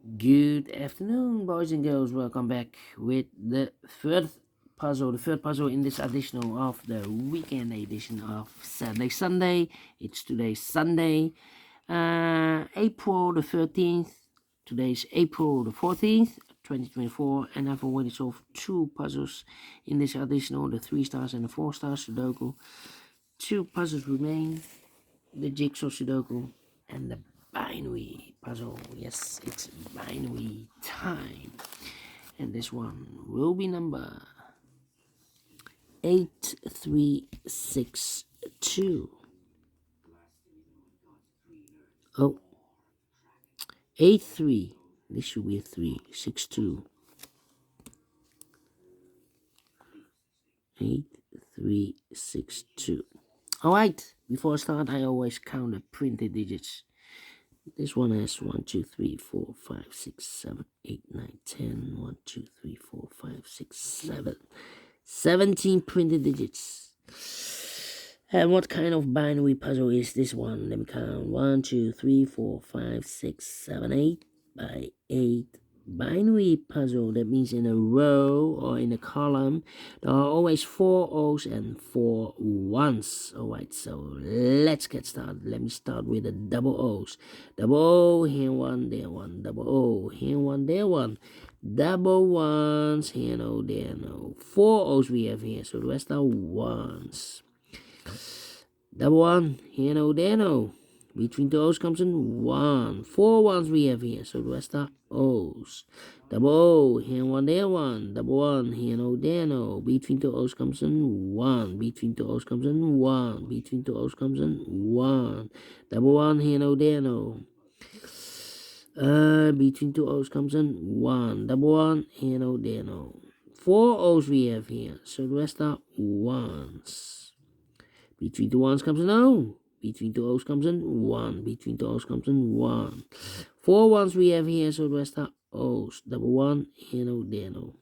Good afternoon, boys and girls. Welcome back with the third puzzle in this additional of the weekend edition of Saturday Sunday. It's today Sunday, April the 13th. Today's April the 14th, 2024, and I've already solved two puzzles in this additional, the 3 stars and the 4 stars Sudoku. Two puzzles remain, the jigsaw Sudoku and the binary puzzle. Yes, it's binary time, and this one will be number 8362. Oh, 83. This should be a 362. 8362. Alright, before I start, I always count the printed digits. This one has 1, 2, 3, 4, 5, 6, 7, 8, 9, 10. 1, 2, 3, 4, 5, 6, 7. 17 printed digits. And what kind of binary puzzle is this one? Let me count. 1, 2, 3, 4, 5, 6, 7, 8 by 8. Binary puzzle, that means in a row or in a column there are always 4 O's and 4 1's. Alright, so let's get started. Let me start with the double O's. Double O, here one, there one. Double O, here one, there one. Double ones, here no, there no. 4 O's we have here, so the rest are ones. Double one, here no, there no. Between the O's comes in 1. 4 ones we have here, so the rest are O's. Double O, here one, there one. Double one, here no, there no. Between the O's comes in 1. Between the O's comes in 1. Between the O's comes in 1. Double one, here no, there no. Between two O's comes in 1. Double one, here no, there no. 4 O's we have here, so the rest are ones. Between the ones comes in O. Between two O's comes in 1. Between two O's comes in 1. 4 ones we have here, so the rest are O's. Double one, here no, there no.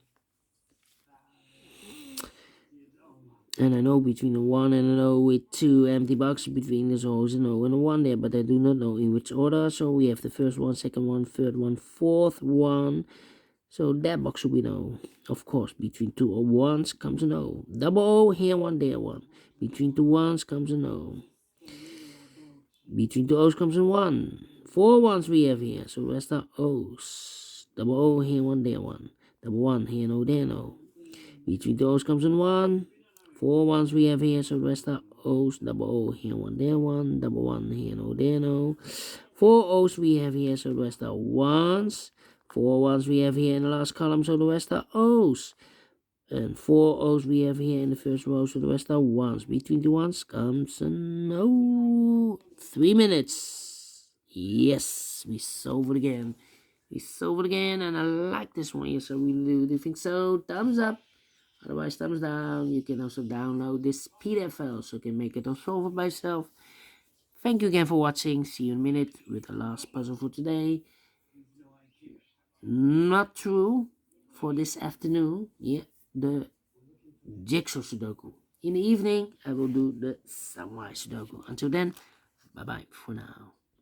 And I know between a 1 and an O with 2 empty boxes between there's always an O and a 1 there, but I do not know in which order. So we have the first one, second one, third one, fourth one. So that box will be an O. Of course, between two ones comes an O. Double O, here one, there one. Between two ones comes an O. Between two O's comes in 1. 4 ones we have here, so the rest are O's. Double O, here one, there one. Double one, here no, there no. Between two O's comes in 1. 4 ones we have here, so the rest are O's. Double O, here one, there one. Double one, here no, there no. 4 O's we have here, so the rest are ones. 4 ones we have here in the last column, so the rest are O's. And 4 O's we have here in the first row, so the rest are ones. Between the ones comes an O. 3 minutes. Yes, we solve it again. We solve it again, and I like this one. Yes, I really do think so. Thumbs up. Otherwise, thumbs down. You can also download this PDF file so you can make it or solve it by yourself. Thank you again for watching. See you in a minute with the last puzzle for today. Not true for this afternoon. Yeah, the jigsaw Sudoku. In the evening, I will do the samurai Sudoku. Until then, bye-bye for now.